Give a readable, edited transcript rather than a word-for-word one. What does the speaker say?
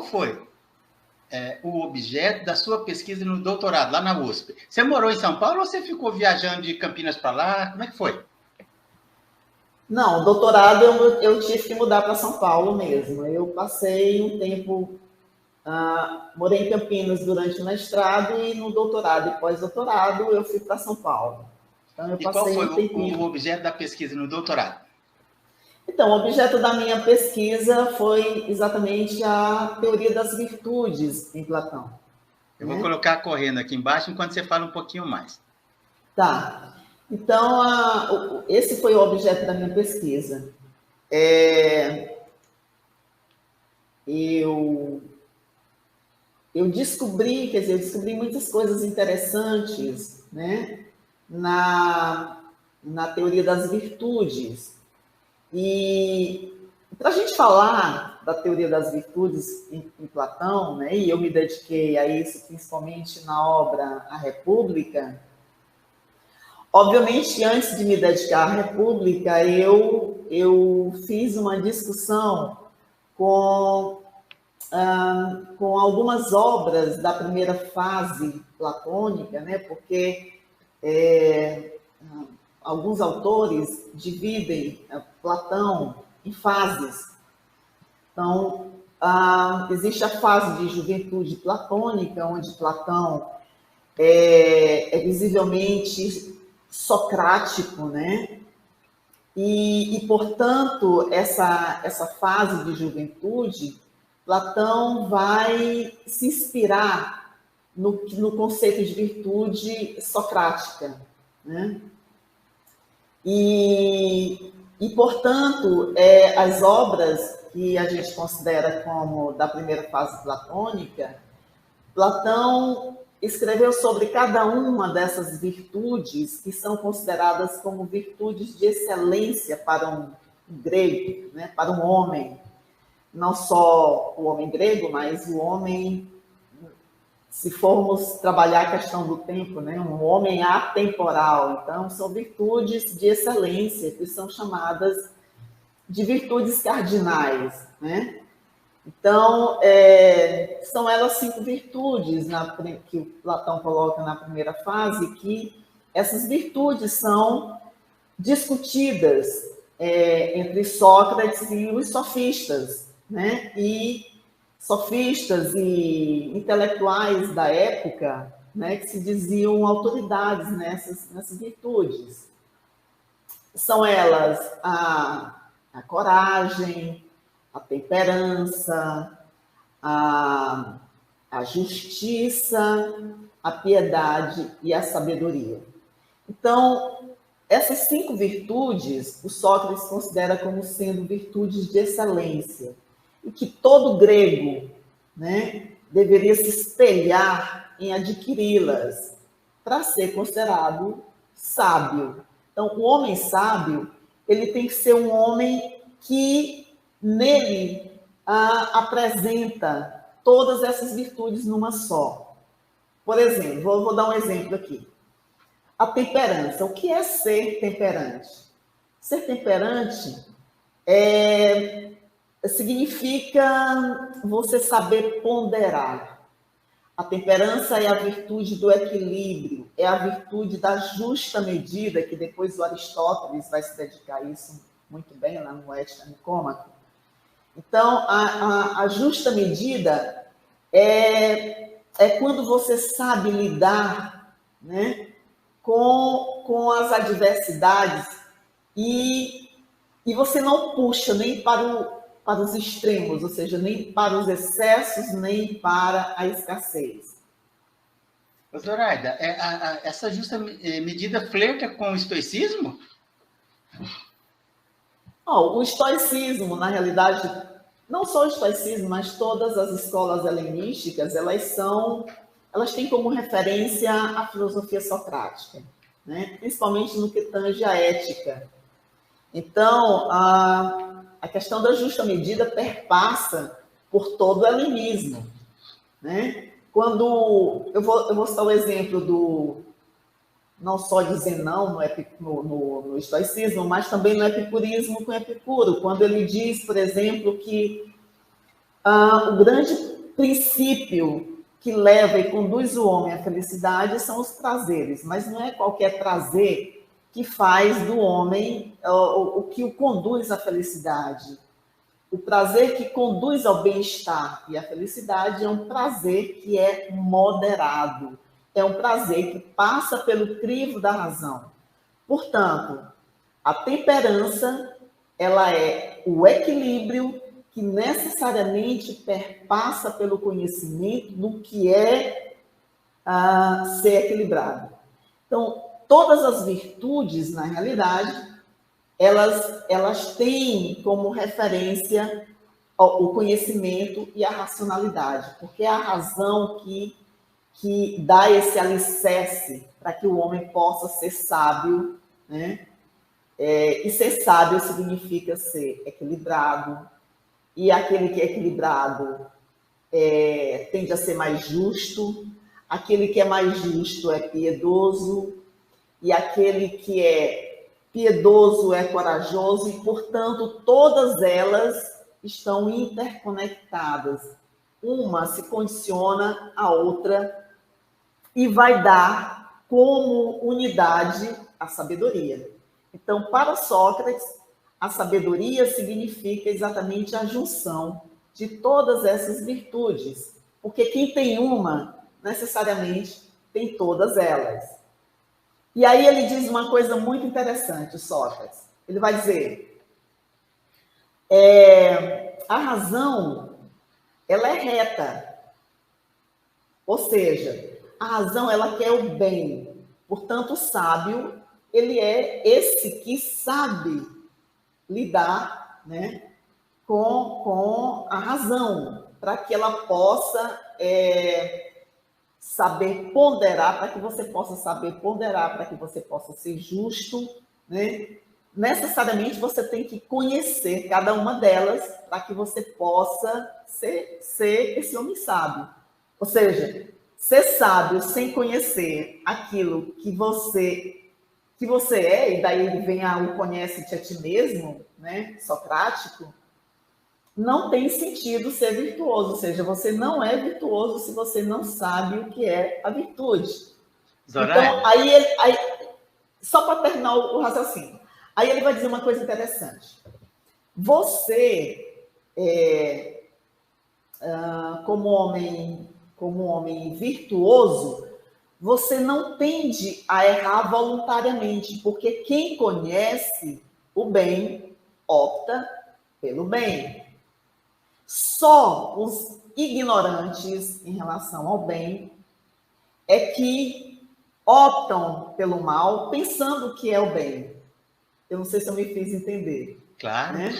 foi o objeto da sua pesquisa no doutorado, lá na USP? Você morou em São Paulo ou você ficou viajando de Campinas para lá? Como é que foi? Não, doutorado eu tive que mudar para São Paulo mesmo. Eu passei um tempo, morei em Campinas durante o mestrado e no doutorado e pós-doutorado eu fui para São Paulo. Então eu E qual passei foi um tempinho. o objeto da pesquisa no doutorado? Então, o objeto da minha pesquisa foi exatamente a teoria das virtudes em Platão. Eu vou Né? colocar correndo aqui embaixo enquanto você fala um pouquinho mais. Tá. Então, esse foi o objeto da minha pesquisa. Eu descobri, quer dizer, eu descobri muitas coisas interessantes, né, na teoria das virtudes. E para a gente falar da teoria das virtudes em Platão, né, e eu me dediquei a isso principalmente na obra A República, obviamente, antes de me dedicar à República, eu fiz uma discussão com algumas obras da primeira fase platônica, né? Porque alguns autores dividem Platão em fases. Então, existe a fase de juventude platônica, onde Platão é visivelmente socrático, né? E portanto, essa fase de juventude, Platão vai se inspirar no conceito de virtude socrática, né? E portanto, as obras que a gente considera como da primeira fase platônica, Platão escreveu sobre cada uma dessas virtudes que são consideradas como virtudes de excelência para um grego, né? Para um homem. Não só o homem grego, mas o homem, se formos trabalhar a questão do tempo, né? Um homem atemporal. Então, são virtudes de excelência, que são chamadas de virtudes cardinais, né? Então, são elas 5 virtudes que o Platão coloca na primeira fase, que essas virtudes são discutidas entre Sócrates e os sofistas, né? E sofistas e intelectuais da época, né, que se diziam autoridades nessas virtudes. São elas a coragem, a temperança, a justiça, a piedade e a sabedoria. Então, essas 5 virtudes, o Sócrates considera como sendo virtudes de excelência, e que todo grego, né, deveria se espelhar em adquiri-las para ser considerado sábio. Então, o homem sábio, ele tem que ser um homem que nele apresenta todas essas virtudes numa só. Por exemplo, vou dar um exemplo aqui. A temperança. O que é ser temperante? Ser temperante significa você saber ponderar. A temperança é a virtude do equilíbrio, é a virtude da justa medida, que depois o Aristóteles vai se dedicar a isso muito bem lá no Ética Nicômaco. Então, a justa medida é quando você sabe lidar, né, com as adversidades e você não puxa nem para os extremos, ou seja, nem para os excessos, nem para a escassez. Zoraida, essa justa medida flerta com o estoicismo? O estoicismo, na realidade, não só o estoicismo, mas todas as escolas helenísticas, elas têm como referência a filosofia socrática, né? Principalmente no que tange a ética. Então, a questão da justa medida perpassa por todo o helenismo, né? Quando eu vou citar o exemplo não só de Zenão no estoicismo, mas também no epicurismo com Epicuro, quando ele diz, por exemplo, que o grande princípio que leva e conduz o homem à felicidade são os prazeres, mas não é qualquer prazer que faz do homem o que o conduz à felicidade. O prazer que conduz ao bem-estar e à felicidade é um prazer que é moderado, é um prazer que passa pelo crivo da razão. Portanto, a temperança, ela é o equilíbrio que necessariamente perpassa pelo conhecimento do que é ser equilibrado. Então, todas as virtudes, na realidade, elas têm como referência o conhecimento e a racionalidade, porque é a razão que dá esse alicerce para que o homem possa ser sábio, né? E ser sábio significa ser equilibrado, e aquele que é equilibrado tende a ser mais justo, aquele que é mais justo é piedoso, e aquele que é piedoso é corajoso, e, portanto, todas elas estão interconectadas. Uma se condiciona à outra e vai dar como unidade a sabedoria. Então, para Sócrates, a sabedoria significa exatamente a junção de todas essas virtudes, porque quem tem uma, necessariamente, tem todas elas. E aí ele diz uma coisa muito interessante, o Sócrates. Ele vai dizer, a razão, ela é reta. Ou seja, a razão, ela quer o bem. Portanto, o sábio, ele é esse que sabe lidar, né, com a razão, para que ela possa saber ponderar, para que você possa saber ponderar, para que você possa ser justo, né? Necessariamente você tem que conhecer cada uma delas para que você possa ser esse homem sábio. Ou seja, ser sábio sem conhecer aquilo que você é, e daí vem o conhece-te a ti mesmo, né? Socrático, não tem sentido ser virtuoso, ou seja, você não é virtuoso se você não sabe o que é a virtude. Zoraida. Então, só para terminar o raciocínio, aí ele vai dizer uma coisa interessante. Você, como homem virtuoso, você não tende a errar voluntariamente, porque quem conhece o bem opta pelo bem. Só os ignorantes em relação ao bem é que optam pelo mal pensando que é o bem. Eu não sei se eu me fiz entender. Claro. Né?